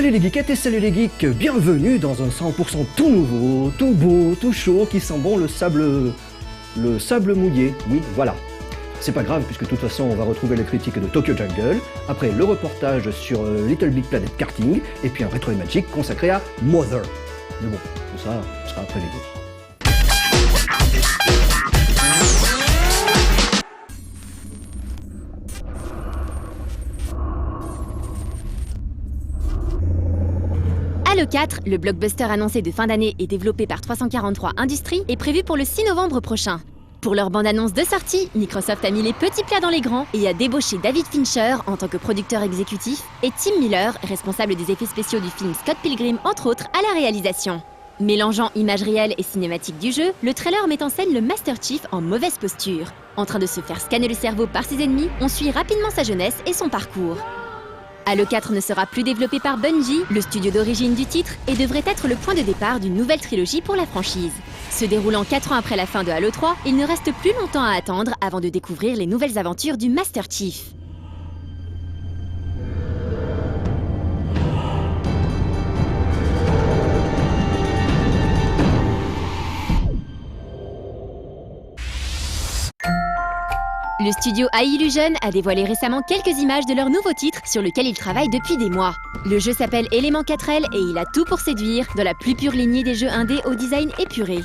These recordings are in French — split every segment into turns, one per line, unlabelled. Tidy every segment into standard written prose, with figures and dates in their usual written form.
Salut les geekettes et salut les geeks, bienvenue dans un 100% tout nouveau, tout beau, tout chaud, qui sent bon le sable mouillé, oui voilà. C'est pas grave puisque de toute façon on va retrouver les critiques de Tokyo Jungle, après le reportage sur Little Big Planet Karting, et puis un rétro magique consacré à Mother. Mais bon, tout ça, ce sera après les deux.
Halo 4, le blockbuster annoncé de fin d'année et développé par 343 Industries, est prévu pour le 6 novembre prochain. Pour leur bande-annonce de sortie, Microsoft a mis les petits plats dans les grands et a débauché David Fincher en tant que producteur exécutif et Tim Miller, responsable des effets spéciaux du film Scott Pilgrim, entre autres, à la réalisation. Mélangeant images réelles et cinématiques du jeu, le trailer met en scène le Master Chief en mauvaise posture. En train de se faire scanner le cerveau par ses ennemis, on suit rapidement sa jeunesse et son parcours. Halo 4 ne sera plus développé par Bungie, le studio d'origine du titre, et devrait être le point de départ d'une nouvelle trilogie pour la franchise. Se déroulant 4 ans après la fin de Halo 3, il ne reste plus longtemps à attendre avant de découvrir les nouvelles aventures du Master Chief. Le studio A-Illusion a dévoilé récemment quelques images de leur nouveau titre sur lequel ils travaillent depuis des mois. Le jeu s'appelle Element 4L et il a tout pour séduire, dans la plus pure lignée des jeux indés au design épuré.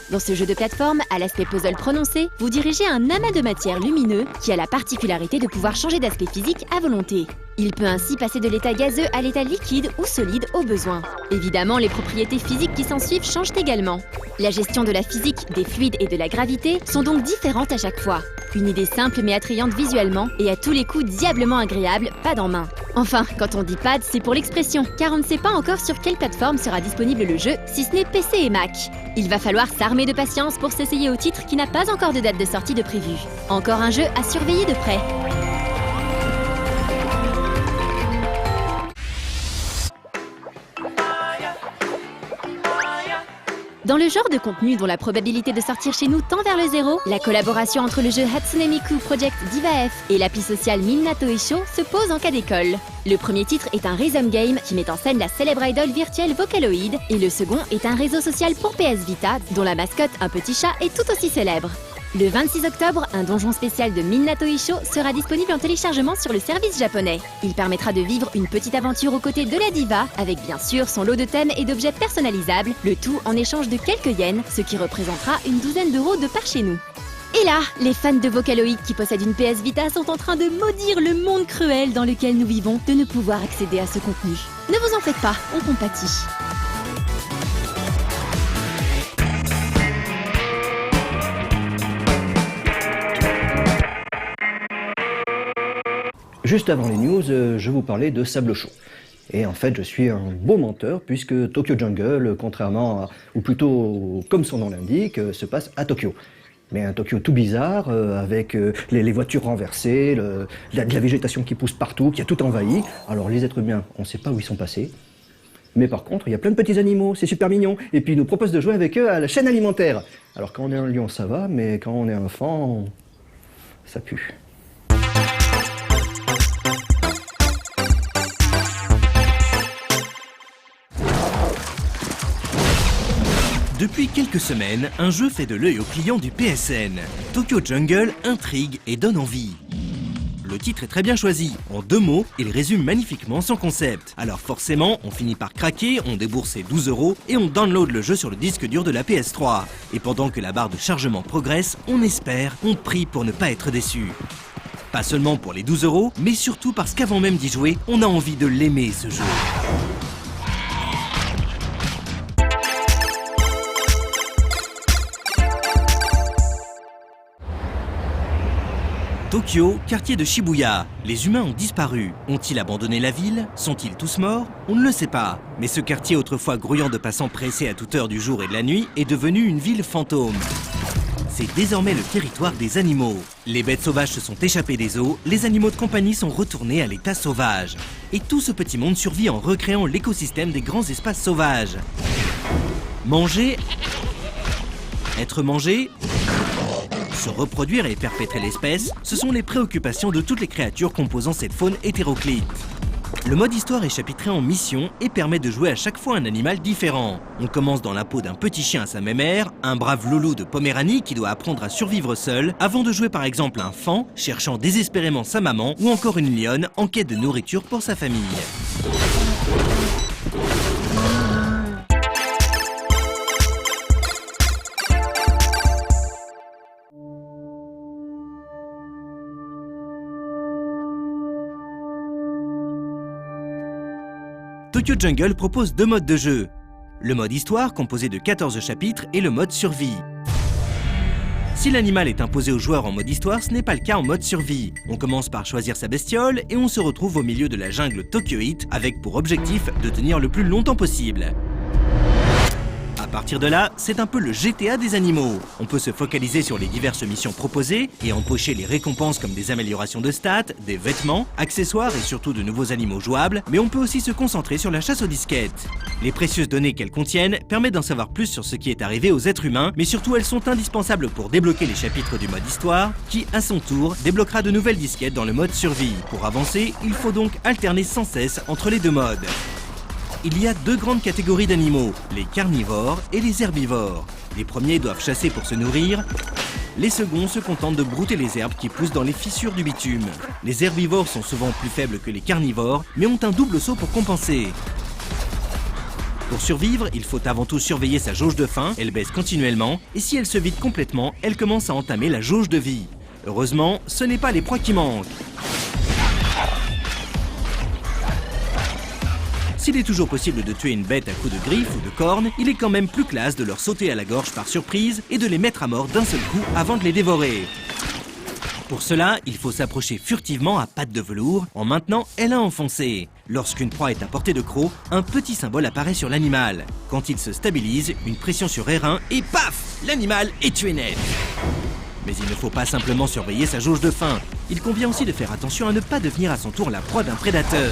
Dans ce jeu de plateforme, à l'aspect puzzle prononcé, vous dirigez un amas de matière lumineux qui a la particularité de pouvoir changer d'aspect physique à volonté. Il peut ainsi passer de l'état gazeux à l'état liquide ou solide au besoin. Évidemment, les propriétés physiques qui s'ensuivent changent également. La gestion de la physique, des fluides et de la gravité sont donc différentes à chaque fois. Une idée simple mais attrayante visuellement et à tous les coups diablement agréable, pad en main. Enfin, quand on dit pad, c'est pour l'expression, car on ne sait pas encore sur quelle plateforme sera disponible le jeu, si ce n'est PC et Mac. Il va falloir s'armer de patience pour s'essayer au titre qui n'a pas encore de date de sortie de prévu. Encore un jeu à surveiller de près. Dans le genre de contenu dont la probabilité de sortir chez nous tend vers le zéro, la collaboration entre le jeu Hatsune Miku Project Diva F et l'appli sociale Minato Isho se pose en cas d'école. Le premier titre est un rhythm game qui met en scène la célèbre idole virtuelle Vocaloid, et le second est un réseau social pour PS Vita, dont la mascotte, un petit chat, est tout aussi célèbre. Le 26 octobre, un donjon spécial de Minato Isho sera disponible en téléchargement sur le service japonais. Il permettra de vivre une petite aventure aux côtés de la diva, avec bien sûr son lot de thèmes et d'objets personnalisables, le tout en échange de quelques yens, ce qui représentera une douzaine d'euros de par chez nous. Et là, les fans de Vocaloid qui possèdent une PS Vita sont en train de maudire le monde cruel dans lequel nous vivons de ne pouvoir accéder à ce contenu. Ne vous en faites pas, on compatit.
Juste avant les news, je vous parlais de sable chaud. Et en fait, je suis un beau menteur, puisque Tokyo Jungle, contrairement à, ou plutôt comme son nom l'indique, se passe à Tokyo. Mais un Tokyo tout bizarre, avec les voitures renversées, de la végétation qui pousse partout, qui a tout envahi. Alors les êtres humains, on ne sait pas où ils sont passés. Mais par contre, il y a plein de petits animaux, c'est super mignon. Et puis ils nous proposent de jouer avec eux à la chaîne alimentaire. Alors quand on est un lion, ça va, mais quand on est un enfant, ça pue.
Depuis quelques semaines, un jeu fait de l'œil aux clients du PSN. Tokyo Jungle intrigue et donne envie. Le titre est très bien choisi. En 2 mots, il résume magnifiquement son concept. Alors forcément, on finit par craquer, on débourse ses 12 € et on download le jeu sur le disque dur de la PS3. Et pendant que la barre de chargement progresse, on espère, on prie pour ne pas être déçu. Pas seulement pour les 12 €, mais surtout parce qu'avant même d'y jouer, on a envie de l'aimer ce jeu. Tokyo, quartier de Shibuya. Les humains ont disparu. Ont-ils abandonné la ville? Sont-ils tous morts? On ne le sait pas. Mais ce quartier autrefois grouillant de passants pressés à toute heure du jour et de la nuit est devenu une ville fantôme. C'est désormais le territoire des animaux. Les bêtes sauvages se sont échappées des eaux, les animaux de compagnie sont retournés à l'état sauvage. Et tout ce petit monde survit en recréant l'écosystème des grands espaces sauvages. Manger, être mangé, se reproduire et perpétrer l'espèce, ce sont les préoccupations de toutes les créatures composant cette faune hétéroclite. Le mode histoire est chapitré en missions et permet de jouer à chaque fois un animal différent. On commence dans la peau d'un petit chien à sa mémère, un brave loulou de Poméranie qui doit apprendre à survivre seul, avant de jouer par exemple un faon cherchant désespérément sa maman ou encore une lionne en quête de nourriture pour sa famille. Tokyo Jungle propose 2 modes de jeu. Le mode histoire, composé de 14 chapitres, et le mode survie. Si l'animal est imposé aux joueurs en mode histoire, ce n'est pas le cas en mode survie. On commence par choisir sa bestiole et on se retrouve au milieu de la jungle tokyoïte avec pour objectif de tenir le plus longtemps possible. À partir de là, c'est un peu le GTA des animaux. On peut se focaliser sur les diverses missions proposées et empocher les récompenses comme des améliorations de stats, des vêtements, accessoires et surtout de nouveaux animaux jouables, mais on peut aussi se concentrer sur la chasse aux disquettes. Les précieuses données qu'elles contiennent permettent d'en savoir plus sur ce qui est arrivé aux êtres humains, mais surtout elles sont indispensables pour débloquer les chapitres du mode histoire, qui, à son tour, débloquera de nouvelles disquettes dans le mode survie. Pour avancer, il faut donc alterner sans cesse entre les 2 modes. Il y a 2 grandes catégories d'animaux, les carnivores et les herbivores. Les premiers doivent chasser pour se nourrir, les seconds se contentent de brouter les herbes qui poussent dans les fissures du bitume. Les herbivores sont souvent plus faibles que les carnivores, mais ont un double saut pour compenser. Pour survivre, il faut avant tout surveiller sa jauge de faim, elle baisse continuellement, et si elle se vide complètement, elle commence à entamer la jauge de vie. Heureusement, ce n'est pas les proies qui manquent. S'il est toujours possible de tuer une bête à coups de griffes ou de cornes, il est quand même plus classe de leur sauter à la gorge par surprise et de les mettre à mort d'un seul coup avant de les dévorer. Pour cela, il faut s'approcher furtivement à pattes de velours en maintenant aile enfoncée. Lorsqu'une proie est à portée de croc, un petit symbole apparaît sur l'animal. Quand il se stabilise, une pression sur R1 et paf, l'animal est tué net. Mais il ne faut pas simplement surveiller sa jauge de faim. Il convient aussi de faire attention à ne pas devenir à son tour la proie d'un prédateur.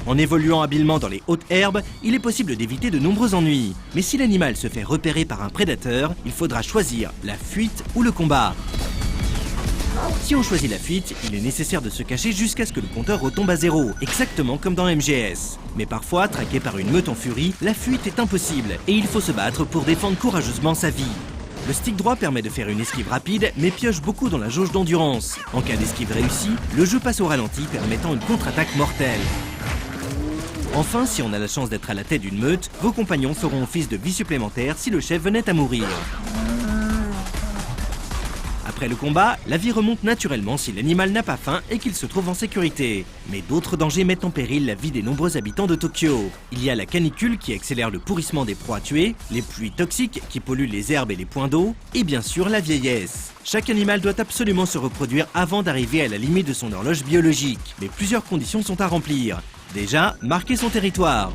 En évoluant habilement dans les hautes herbes, il est possible d'éviter de nombreux ennuis. Mais si l'animal se fait repérer par un prédateur, il faudra choisir la fuite ou le combat. Si on choisit la fuite, il est nécessaire de se cacher jusqu'à ce que le compteur retombe à 0, exactement comme dans MGS. Mais parfois, traqué par une meute en furie, la fuite est impossible et il faut se battre pour défendre courageusement sa vie. Le stick droit permet de faire une esquive rapide, mais pioche beaucoup dans la jauge d'endurance. En cas d'esquive réussie, le jeu passe au ralenti, permettant une contre-attaque mortelle. Enfin, si on a la chance d'être à la tête d'une meute, vos compagnons feront office de vie supplémentaire si le chef venait à mourir. Après le combat, la vie remonte naturellement si l'animal n'a pas faim et qu'il se trouve en sécurité. Mais d'autres dangers mettent en péril la vie des nombreux habitants de Tokyo. Il y a la canicule qui accélère le pourrissement des proies tuées, les pluies toxiques qui polluent les herbes et les points d'eau, et bien sûr la vieillesse. Chaque animal doit absolument se reproduire avant d'arriver à la limite de son horloge biologique. Mais plusieurs conditions sont à remplir. Déjà, marquer son territoire.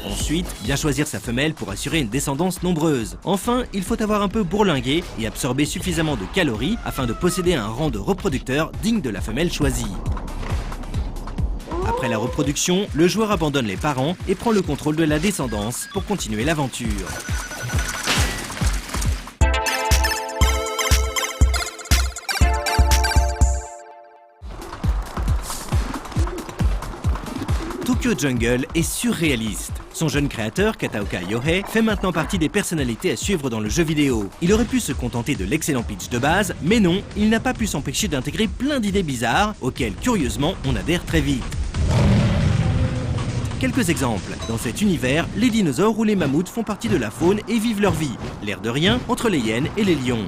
Ensuite, bien choisir sa femelle pour assurer une descendance nombreuse. Enfin, il faut avoir un peu bourlingué et absorber suffisamment de calories afin de posséder un rang de reproducteur digne de la femelle choisie. Après la reproduction, le joueur abandonne les parents et prend le contrôle de la descendance pour continuer l'aventure. Tokyo Jungle est surréaliste. Son jeune créateur, Kataoka Yohei, fait maintenant partie des personnalités à suivre dans le jeu vidéo. Il aurait pu se contenter de l'excellent pitch de base, mais non, il n'a pas pu s'empêcher d'intégrer plein d'idées bizarres, auxquelles, curieusement, on adhère très vite. Quelques exemples. Dans cet univers, les dinosaures ou les mammouths font partie de la faune et vivent leur vie, l'air de rien, entre les hyènes et les lions.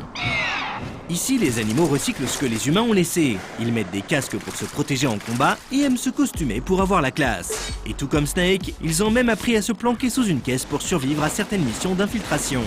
Ici, les animaux recyclent ce que les humains ont laissé. Ils mettent des casques pour se protéger en combat et aiment se costumer pour avoir la classe. Et tout comme Snake, ils ont même appris à se planquer sous une caisse pour survivre à certaines missions d'infiltration.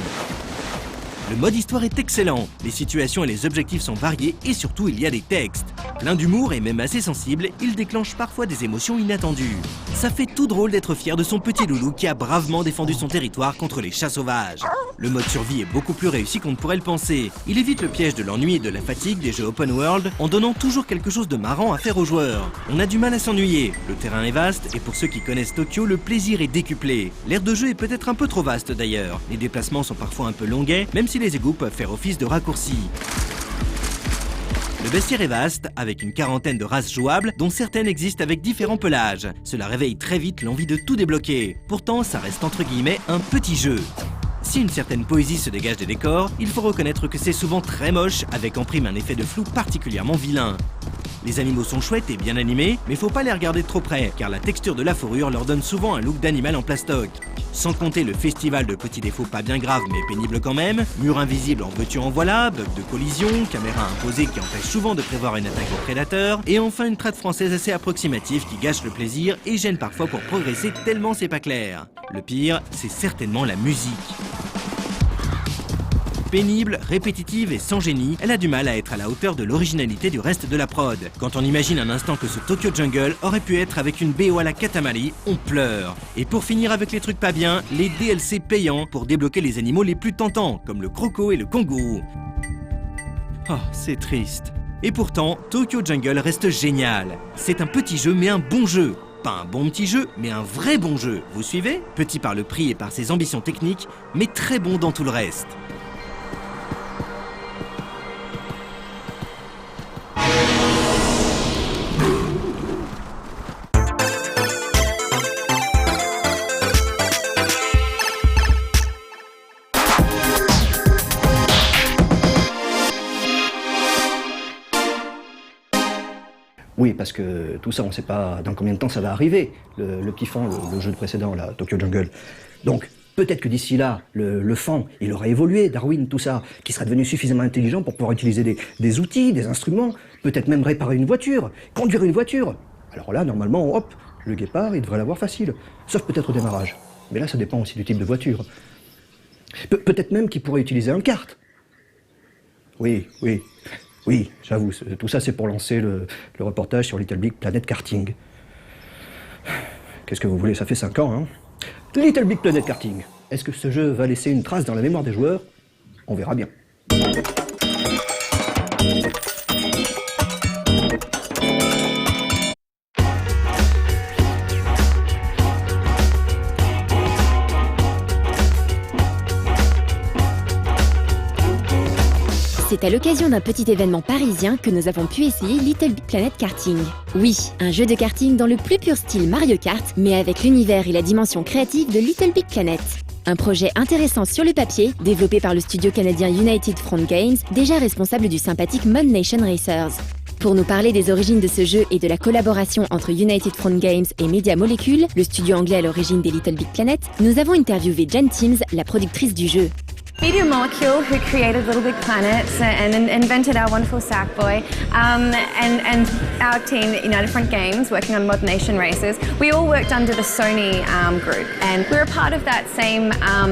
Le mode histoire est excellent, les situations et les objectifs sont variés et surtout il y a des textes. Plein d'humour et même assez sensible, il déclenche parfois des émotions inattendues. Ça fait tout drôle d'être fier de son petit loulou qui a bravement défendu son territoire contre les chats sauvages. Le mode survie est beaucoup plus réussi qu'on ne pourrait le penser. Il évite le piège de l'ennui et de la fatigue des jeux open world en donnant toujours quelque chose de marrant à faire aux joueurs. On a du mal à s'ennuyer, le terrain est vaste et pour ceux qui connaissent Tokyo, le plaisir est décuplé. L'aire de jeu est peut-être un peu trop vaste d'ailleurs. Les déplacements sont parfois un peu longuets, même si les égouts peuvent faire office de raccourcis. Le bestiaire est vaste, avec une quarantaine de races jouables, dont certaines existent avec différents pelages. Cela réveille très vite l'envie de tout débloquer. Pourtant, ça reste entre guillemets un petit jeu. Si une certaine poésie se dégage des décors, il faut reconnaître que c'est souvent très moche, avec en prime un effet de flou particulièrement vilain. Les animaux sont chouettes et bien animés, mais faut pas les regarder de trop près, car la texture de la fourrure leur donne souvent un look d'animal en plastoc. Sans compter le festival de petits défauts pas bien graves mais pénibles quand même, mur invisible en veux-tu en voilà, bug de collision, caméra imposée qui empêche souvent de prévoir une attaque au prédateur, et enfin une trad française assez approximative qui gâche le plaisir et gêne parfois pour progresser tellement c'est pas clair. Le pire, c'est certainement la musique. Pénible, répétitive et sans génie, elle a du mal à être à la hauteur de l'originalité du reste de la prod. Quand on imagine un instant que ce Tokyo Jungle aurait pu être avec une BO à la Katamari, on pleure. Et pour finir avec les trucs pas bien, les DLC payants pour débloquer les animaux les plus tentants, comme le croco et le kangourou. Oh, c'est triste. Et pourtant, Tokyo Jungle reste génial. C'est un petit jeu mais un bon jeu. Pas un bon petit jeu, mais un vrai bon jeu. Vous suivez? Petit par le prix et par ses ambitions techniques, mais très bon dans tout le reste.
Oui, parce que tout ça, on ne sait pas dans combien de temps ça va arriver, le petit fan, le jeu précédent, là, Tokyo Jungle. Donc, peut-être que d'ici là, le fan, il aura évolué, Darwin, tout ça, qui sera devenu suffisamment intelligent pour pouvoir utiliser des outils, des instruments, peut-être même réparer une voiture, conduire une voiture. Alors là, normalement, hop, le guépard, il devrait l'avoir facile, sauf peut-être au démarrage. Mais là, ça dépend aussi du type de voiture. Peut-être même qu'il pourrait utiliser un kart. Oui, j'avoue, tout ça c'est pour lancer le reportage sur Little Big Planet Karting. Qu'est-ce que vous voulez, ça fait 5 ans, hein. Little Big Planet Karting. Est-ce que ce jeu va laisser une trace dans la mémoire des joueurs? On verra bien.
C'est à l'occasion d'un petit événement parisien que nous avons pu essayer Little Big Planet Karting. Oui, un jeu de karting dans le plus pur style Mario Kart, mais avec l'univers et la dimension créative de Little Big Planet. Un projet intéressant sur le papier, développé par le studio canadien United Front Games, déjà responsable du sympathique Mod Nation Racers. Pour nous parler des origines de ce jeu et de la collaboration entre United Front Games et Media Molecule, le studio anglais à l'origine des Little Big Planet, nous avons interviewé Jen Timms, la productrice du jeu.
Media Molecule, who created Little Big Planet and invented our wonderful Sackboy, and our team at United Front Games, working on Mod Nation Racers, we all worked under the Sony group, and we're a part of that same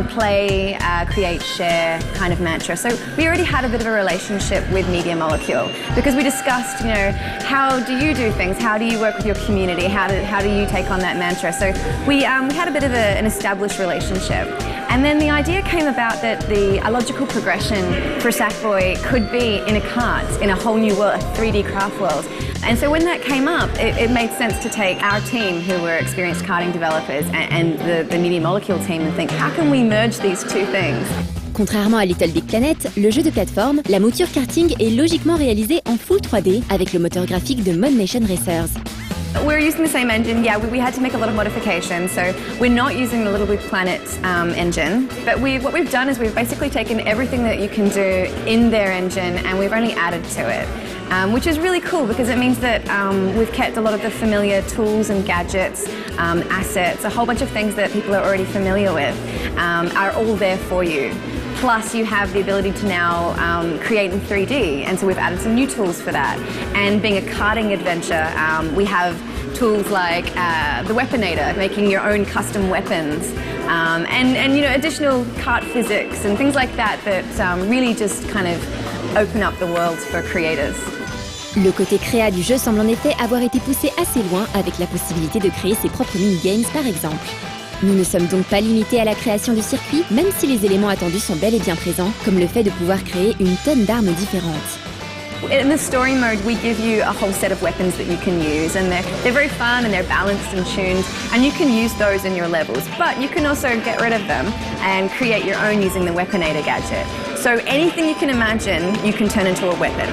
play, create, share kind of mantra. So we already had a bit of a relationship with Media Molecule because we discussed, you know, how do you do things? How do you work with your community? How do you take on that mantra? So we had a bit of an established relationship. And then the idea came about that a logical progression for Sackboy could be in a kart, in a whole new world, a 3D craft world. And so when that came up, it made sense to take our team, who were experienced karting developers, and the Media Molecule team, and think, how can we merge these two things?
Contrairement à Little Big Planet, le jeu de plateforme, la mouture karting est logiquement réalisée en full 3D avec le moteur graphique de Mod Nation Racers.
We're using the same engine, yeah, we had to make a lot of modifications, so we're not using the Little Big Planet engine, but what we've done is we've basically taken everything that you can do in their engine and we've only added to it, which is really cool because it means that we've kept a lot of the familiar tools and gadgets, assets, a whole bunch of things that people are already familiar with are all there for you. Plus, you have the ability to now create in 3D, and so we've added some new tools for that. And being a karting adventure, we have tools like the Weaponator, making your own custom weapons, and you know, additional kart physics and things like that really just kind of open up the worlds for creators.
Le côté créa du jeu semble en effet avoir été poussé assez loin avec la possibilité de créer ses propres mini-games par exemple. Nous ne sommes donc pas limités à la création du circuit, même si les éléments attendus sont bel et bien présents, comme le fait de pouvoir créer une tonne d'armes différentes.
In the story mode, we give you a whole set of weapons that you can use, and they're very fun and they're balanced and tuned, and you can use those in your levels, but you can also get rid of them and create your own using the Weaponator gadget. So anything you can imagine, you can turn into a weapon.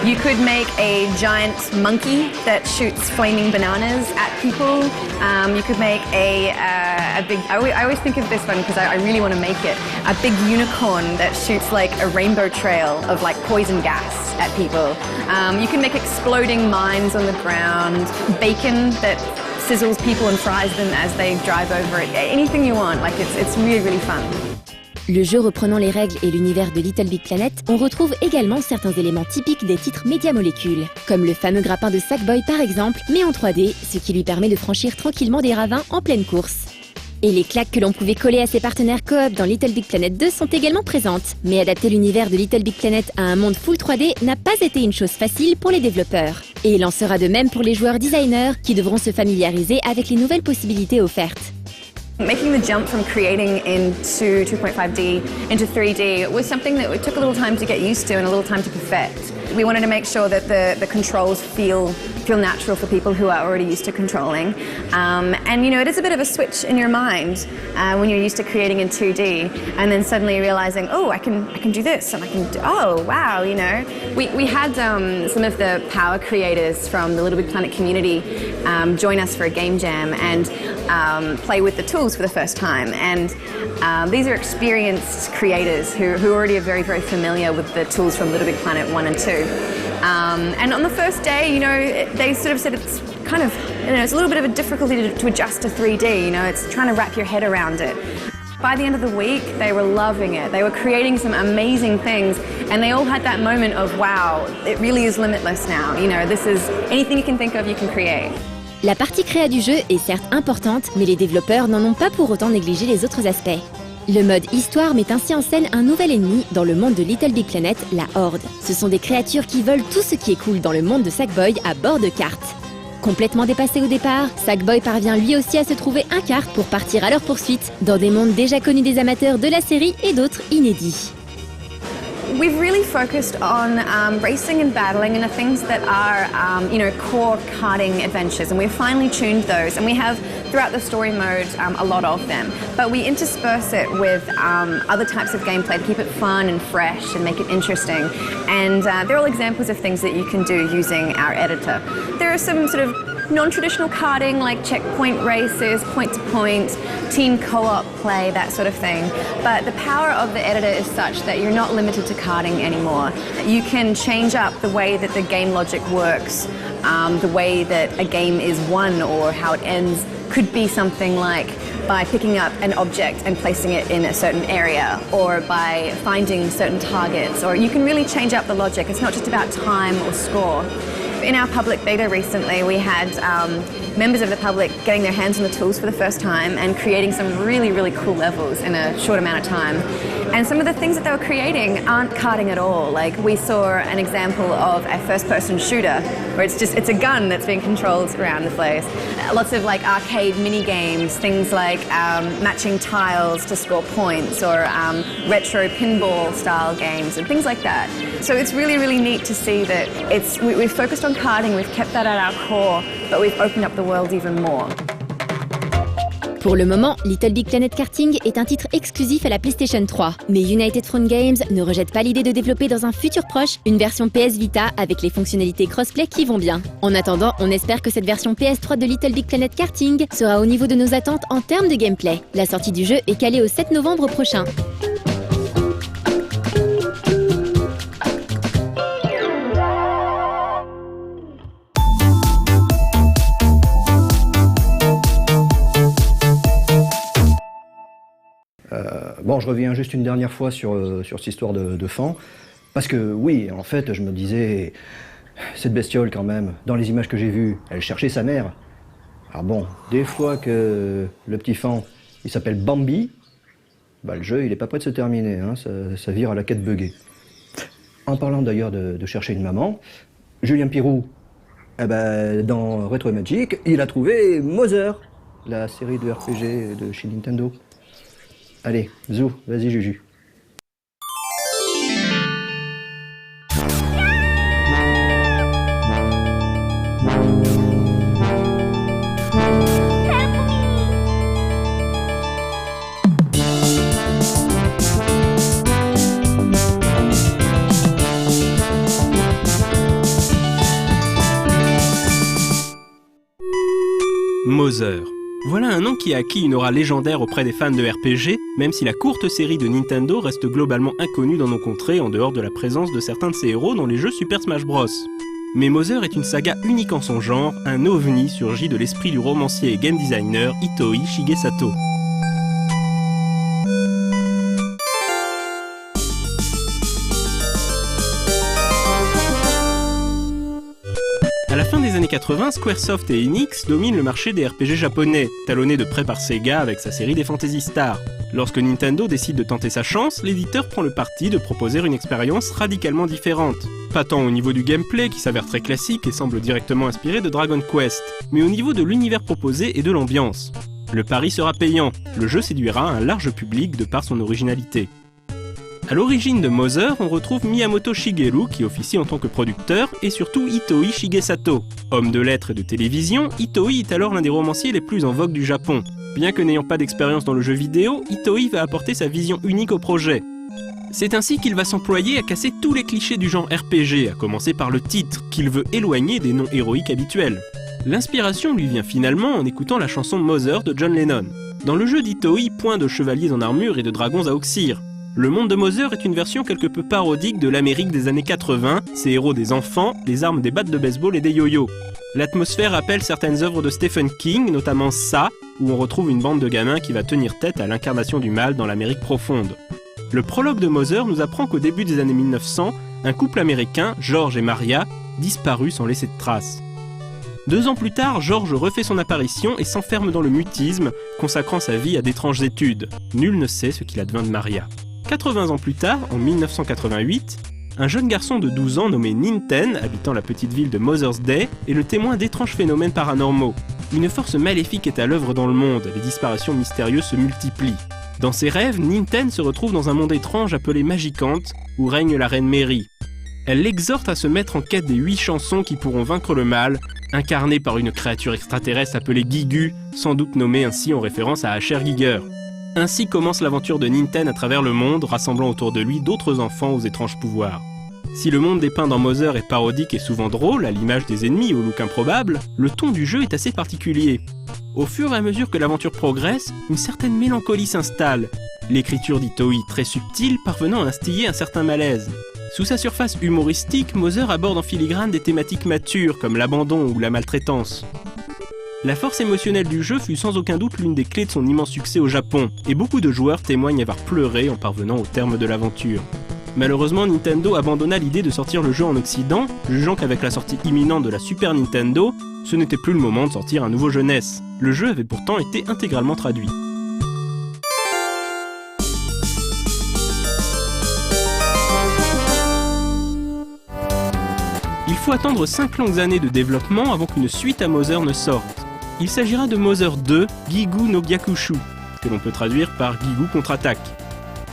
You could make a giant monkey that shoots flaming bananas at people. You could make a big, I always think of this one because I really want to make it, a big unicorn that shoots like a rainbow trail of like poison gas at people. You can make exploding mines on the ground, bacon that sizzles people and fries them as they drive over it. Anything you want, like it's really, really fun.
Le jeu reprenant les règles et l'univers de Little Big Planet, on retrouve également certains éléments typiques des titres Media Molecule, comme le fameux grappin de Sackboy par exemple, mais en 3D, ce qui lui permet de franchir tranquillement des ravins en pleine course. Et les claques que l'on pouvait coller à ses partenaires coop dans Little Big Planet 2 sont également présentes, mais adapter l'univers de Little Big Planet à un monde full 3D n'a pas été une chose facile pour les développeurs. Et il en sera de même pour les joueurs designers qui devront se familiariser avec les nouvelles possibilités offertes.
Making the jump from creating into 2.5D into 3D was something that it took a little time to get used to and a little time to perfect. We wanted to make sure that the controls feel natural for people who are already used to controlling. And you know, it is a bit of a switch in your mind when you're used to creating in 2D and then suddenly realizing, oh, I can do this and I can do, oh, wow, you know. We had some of the power creators from the Little Big Planet community join us for a game jam and play with the tools for the first time. And these are experienced creators who already are very, very familiar with the tools from Little Big Planet 1 and 2. And on the first day, you know, they sort of said it's kind of, you know, it's a little bit of a difficulty to adjust to 3D, you know, it's trying to wrap your head around it. By the end of the week, they were loving it. They were creating some amazing things, and they all had that moment of, wow, it really is limitless now. You know, this is anything you can think of, you can create.
La partie créa du jeu est certes importante, mais les développeurs n'en ont pas pour autant négligé les autres aspects. Le mode Histoire met ainsi en scène un nouvel ennemi dans le monde de Little Big Planet, la Horde. Ce sont des créatures qui volent tout ce qui est cool dans le monde de Sackboy à bord de cartes. Complètement dépassé au départ, Sackboy parvient lui aussi à se trouver un kart pour partir à leur poursuite, dans des mondes déjà connus des amateurs de la série et d'autres inédits.
We've really focused on racing and battling and the things that are, you know, core karting adventures, and we've finely tuned those, and we have throughout the story mode a lot of them. But we intersperse it with other types of gameplay to keep it fun and fresh and make it interesting. And they're all examples of things that you can do using our editor. There are some sort of non-traditional karting like checkpoint races, point-to-point, team co-op play, that sort of thing. But the power of the editor is such that you're not limited to karting anymore. You can change up the way that the game logic works, the way that a game is won or how it ends. Could be something like by picking up an object and placing it in a certain area, or by finding certain targets, or you can really change up the logic. It's not just about time or score. In our public beta recently, we had members of the public getting their hands on the tools for the first time and creating some really, really cool levels in a short amount of time. And some of the things that they were creating aren't karting at all. Like, we saw an example of a first-person shooter where it's a gun that's being controlled around the place. Lots of like arcade mini games, things like matching tiles to score points, or retro pinball style games and things like that. So it's really, really neat to see that we've focused on karting, we've kept that at our core, but we've opened up the world even more.
Pour le moment, Little Big Planet Karting est un titre exclusif à la PlayStation 3. Mais United Front Games ne rejette pas l'idée de développer dans un futur proche une version PS Vita avec les fonctionnalités crossplay qui vont bien. En attendant, on espère que cette version PS3 de Little Big Planet Karting sera au niveau de nos attentes en termes de gameplay. La sortie du jeu est calée au 7 novembre prochain.
Bon, je reviens juste une dernière fois sur cette histoire de fan, parce que oui, en fait, je me disais, cette bestiole quand même, dans les images que j'ai vues, elle cherchait sa mère. Alors bon, des fois que le petit fan, il s'appelle Bambi, bah le jeu, il est pas prêt de se terminer, hein, ça vire à la quête buggée. En parlant d'ailleurs de chercher une maman, Julien Pirou, eh ben, dans Retro Magic, il a trouvé Mother, la série de RPG de chez Nintendo. Allez, zou, vas-y Juju.
Mother. Voilà un nom qui a acquis une aura légendaire auprès des fans de RPG, même si la courte série de Nintendo reste globalement inconnue dans nos contrées en dehors de la présence de certains de ses héros dans les jeux Super Smash Bros. Mais Mother est une saga unique en son genre, un ovni surgi de l'esprit du romancier et game designer Itoi Shigesato. À la fin des années 80, Squaresoft et Enix dominent le marché des RPG japonais, talonnés de près par Sega avec sa série des Phantasy Star. Lorsque Nintendo décide de tenter sa chance, l'éditeur prend le parti de proposer une expérience radicalement différente. Pas tant au niveau du gameplay qui s'avère très classique et semble directement inspiré de Dragon Quest, mais au niveau de l'univers proposé et de l'ambiance. Le pari sera payant, le jeu séduira un large public de par son originalité. À l'origine de Mother, on retrouve Miyamoto Shigeru qui officie en tant que producteur et surtout Itoi Shigesato. Homme de lettres et de télévision, Itoi est alors l'un des romanciers les plus en vogue du Japon. Bien que n'ayant pas d'expérience dans le jeu vidéo, Itoi va apporter sa vision unique au projet. C'est ainsi qu'il va s'employer à casser tous les clichés du genre RPG, à commencer par le titre, qu'il veut éloigner des noms héroïques habituels. L'inspiration lui vient finalement en écoutant la chanson Mother de John Lennon. Dans le jeu d'Itoi, point de chevaliers en armure et de dragons à oxyre. Le monde de Mother est une version quelque peu parodique de l'Amérique des années 80, ses héros des enfants, des armes, des battes de baseball et des yo-yo. L'atmosphère rappelle certaines œuvres de Stephen King, notamment Ça, où on retrouve une bande de gamins qui va tenir tête à l'incarnation du mal dans l'Amérique profonde. Le prologue de Mother nous apprend qu'au début des années 1900, un couple américain, George et Maria, disparut sans laisser de traces. 2 ans plus tard, George refait son apparition et s'enferme dans le mutisme, consacrant sa vie à d'étranges études. Nul ne sait ce qu'il advint de Maria. 80 ans plus tard, en 1988, un jeune garçon de 12 ans nommé Ninten, habitant la petite ville de Mother's Day, est le témoin d'étranges phénomènes paranormaux. Une force maléfique est à l'œuvre dans le monde, les disparitions mystérieuses se multiplient. Dans ses rêves, Ninten se retrouve dans un monde étrange appelé Magicant, où règne la reine Mary. Elle l'exhorte à se mettre en quête des 8 chansons qui pourront vaincre le mal, incarnées par une créature extraterrestre appelée Gigu, sans doute nommée ainsi en référence à Asher Giger. Ainsi commence l'aventure de Ninten à travers le monde, rassemblant autour de lui d'autres enfants aux étranges pouvoirs. Si le monde dépeint dans Mother est parodique et souvent drôle, à l'image des ennemis au look improbable, le ton du jeu est assez particulier. Au fur et à mesure que l'aventure progresse, une certaine mélancolie s'installe, l'écriture d'Itoi très subtile parvenant à instiller un certain malaise. Sous sa surface humoristique, Mother aborde en filigrane des thématiques matures comme l'abandon ou la maltraitance. La force émotionnelle du jeu fut sans aucun doute l'une des clés de son immense succès au Japon, et beaucoup de joueurs témoignent avoir pleuré en parvenant au terme de l'aventure. Malheureusement, Nintendo abandonna l'idée de sortir le jeu en Occident, jugeant qu'avec la sortie imminente de la Super Nintendo, ce n'était plus le moment de sortir un nouveau jeu NES. Le jeu avait pourtant été intégralement traduit. Il faut attendre 5 longues années de développement avant qu'une suite à Mother ne sorte. Il s'agira de Mother 2, Gigu no Gyakushu, que l'on peut traduire par Gigu contre-attaque.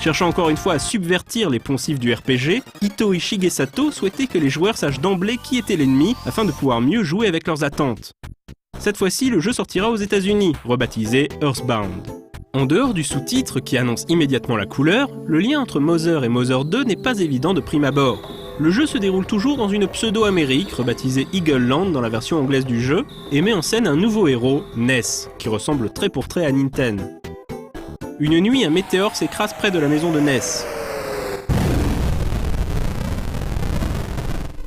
Cherchant encore une fois à subvertir les poncifs du RPG, Itoi Shigesato souhaitait que les joueurs sachent d'emblée qui était l'ennemi afin de pouvoir mieux jouer avec leurs attentes. Cette fois-ci, le jeu sortira aux États-Unis, rebaptisé Earthbound. En dehors du sous-titre qui annonce immédiatement la couleur, le lien entre Mother et Mother 2 n'est pas évident de prime abord. Le jeu se déroule toujours dans une pseudo-Amérique, rebaptisée Eagle Land dans la version anglaise du jeu, et met en scène un nouveau héros, Ness, qui ressemble trait pour trait à Ninten. Une nuit, un météore s'écrase près de la maison de Ness.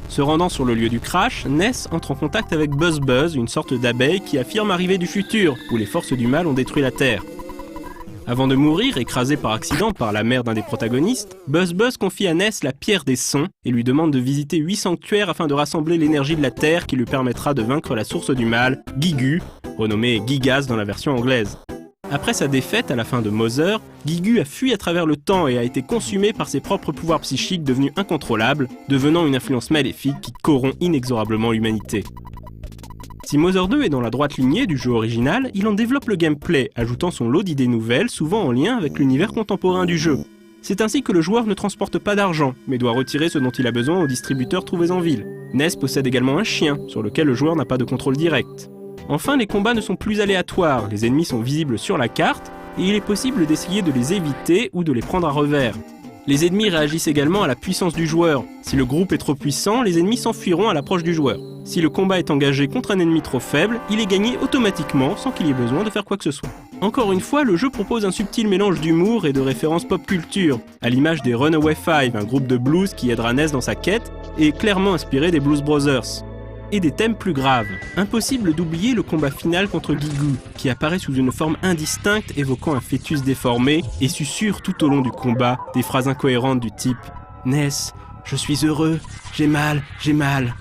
Se rendant sur le lieu du crash, Ness entre en contact avec Buzz, une sorte d'abeille qui affirme arriver du futur, où les forces du mal ont détruit la Terre. Avant de mourir, écrasé par accident par la mère d'un des protagonistes, Buzz confie à Ness la pierre des sons et lui demande de visiter 8 sanctuaires afin de rassembler l'énergie de la Terre qui lui permettra de vaincre la source du mal, Gigu, renommée Gigas dans la version anglaise. Après sa défaite à la fin de Mother, Gigu a fui à travers le temps et a été consumé par ses propres pouvoirs psychiques devenus incontrôlables, devenant une influence maléfique qui corrompt inexorablement l'humanité. Si Mother 2 est dans la droite lignée du jeu original, il en développe le gameplay, ajoutant son lot d'idées nouvelles, souvent en lien avec l'univers contemporain du jeu. C'est ainsi que le joueur ne transporte pas d'argent, mais doit retirer ce dont il a besoin aux distributeurs trouvés en ville. Ness possède également un chien, sur lequel le joueur n'a pas de contrôle direct. Enfin, les combats ne sont plus aléatoires, les ennemis sont visibles sur la carte, et il est possible d'essayer de les éviter ou de les prendre à revers. Les ennemis réagissent également à la puissance du joueur. Si le groupe est trop puissant, les ennemis s'enfuiront à l'approche du joueur. Si le combat est engagé contre un ennemi trop faible, il est gagné automatiquement sans qu'il y ait besoin de faire quoi que ce soit. Encore une fois, le jeu propose un subtil mélange d'humour et de références pop culture, à l'image des Runaway Five, un groupe de blues qui aidera Ness dans sa quête, et clairement inspiré des Blues Brothers. Et des thèmes plus graves. Impossible d'oublier le combat final contre Guigou, qui apparaît sous une forme indistincte évoquant un fœtus déformé et susurre tout au long du combat des phrases incohérentes du type « Ness, je suis heureux, j'ai mal, j'ai mal ».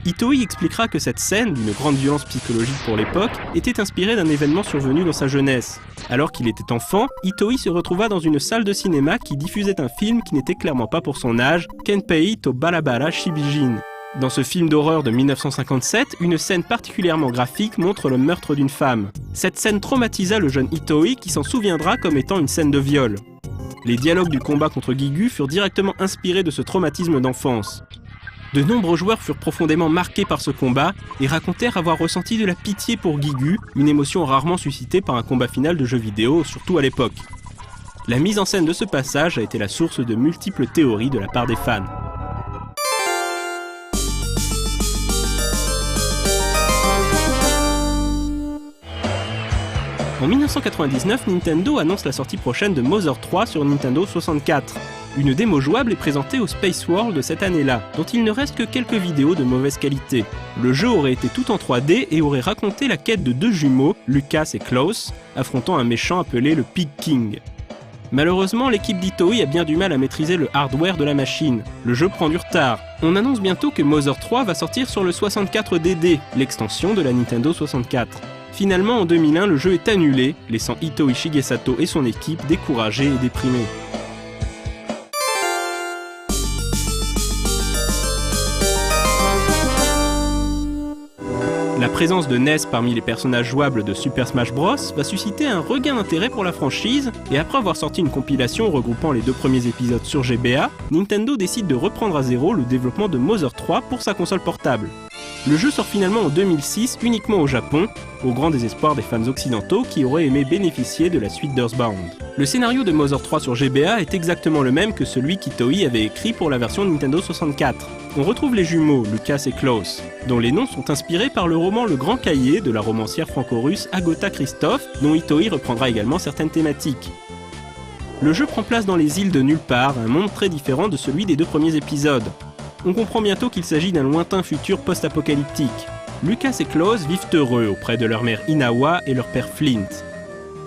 Itoi expliquera que cette scène, d'une grande violence psychologique pour l'époque, était inspirée d'un événement survenu dans sa jeunesse. Alors qu'il était enfant, Itoi se retrouva dans une salle de cinéma qui diffusait un film qui n'était clairement pas pour son âge, Kenpei to Balabala Shibijin. Dans ce film d'horreur de 1957, une scène particulièrement graphique montre le meurtre d'une femme. Cette scène traumatisa le jeune Itoi qui s'en souviendra comme étant une scène de viol. Les dialogues du combat contre Guigou furent directement inspirés de ce traumatisme d'enfance. De nombreux joueurs furent profondément marqués par ce combat et racontèrent avoir ressenti de la pitié pour Guigou, une émotion rarement suscitée par un combat final de jeu vidéo, surtout à l'époque. La mise en scène de ce passage a été la source de multiples théories de la part des fans. En 1999, Nintendo annonce la sortie prochaine de Mother 3 sur Nintendo 64. Une démo jouable est présentée au Space World de cette année-là, dont il ne reste que quelques vidéos de mauvaise qualité. Le jeu aurait été tout en 3D et aurait raconté la quête de deux jumeaux, Lucas et Klaus, affrontant un méchant appelé le Pig King. Malheureusement, l'équipe d'Itoi a bien du mal à maîtriser le hardware de la machine. Le jeu prend du retard. On annonce bientôt que Mother 3 va sortir sur le 64DD, l'extension de la Nintendo 64. Finalement, en 2001, le jeu est annulé, laissant Itoi Shigesato et son équipe découragés et déprimés. La présence de Ness parmi les personnages jouables de Super Smash Bros va susciter un regain d'intérêt pour la franchise, et après avoir sorti une compilation regroupant les deux premiers épisodes sur GBA, Nintendo décide de reprendre à zéro le développement de Mother 3 pour sa console portable. Le jeu sort finalement en 2006 uniquement au Japon, au grand désespoir des fans occidentaux qui auraient aimé bénéficier de la suite d'Earthbound. Le scénario de Mother 3 sur GBA est exactement le même que celui qu'Itoi avait écrit pour la version Nintendo 64. On retrouve les jumeaux Lucas et Klaus, dont les noms sont inspirés par le roman Le Grand Cahier de la romancière franco-russe Agota Christophe, dont Itoi reprendra également certaines thématiques. Le jeu prend place dans les îles de nulle part, un monde très différent de celui des deux premiers épisodes. On comprend bientôt qu'il s'agit d'un lointain futur post-apocalyptique. Lucas et Klaus vivent heureux auprès de leur mère Inawa et leur père Flint.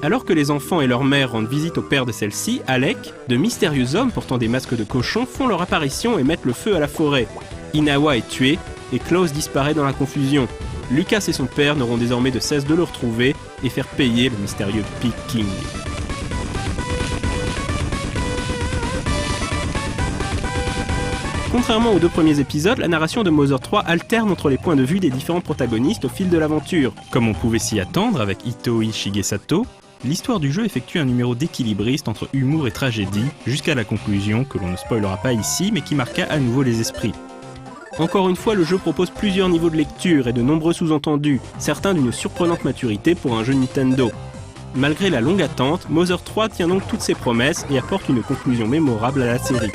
Alors que les enfants et leur mère rendent visite au père de celle-ci, Alec, de mystérieux hommes portant des masques de cochon font leur apparition et mettent le feu à la forêt. Inawa est tué et Klaus disparaît dans la confusion. Lucas et son père n'auront désormais de cesse de le retrouver et faire payer le mystérieux Pig King. Contrairement aux deux premiers épisodes, la narration de Mother 3 alterne entre les points de vue des différents protagonistes au fil de l'aventure. Comme on pouvait s'y attendre avec Itoi Shigesato, l'histoire du jeu effectue un numéro d'équilibriste entre humour et tragédie, jusqu'à la conclusion que l'on ne spoilera pas ici, mais qui marqua à nouveau les esprits. Encore une fois, le jeu propose plusieurs niveaux de lecture et de nombreux sous-entendus, certains d'une surprenante maturité pour un jeu Nintendo. Malgré la longue attente, Mother 3 tient donc toutes ses promesses et apporte une conclusion mémorable à la série.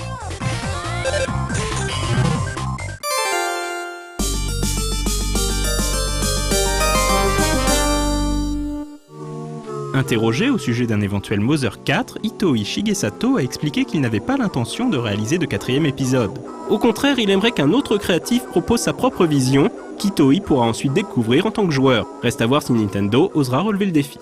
Interrogé au sujet d'un éventuel Mother 4, Itoi Shigesato a expliqué qu'il n'avait pas l'intention de réaliser de quatrième épisode. Au contraire, il aimerait qu'un autre créatif propose sa propre vision, qu'Itoi pourra ensuite découvrir en tant que joueur. Reste à voir si Nintendo osera relever le défi.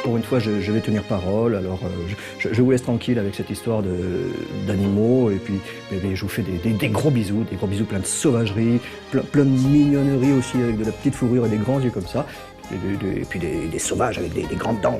Pour une fois, je vais tenir parole, alors je vous laisse tranquille avec cette histoire d'animaux, et puis je vous fais des gros bisous plein de sauvagerie, plein de mignonnerie aussi, avec de la petite fourrure et des grands yeux comme ça, et puis des sauvages avec des grandes dents.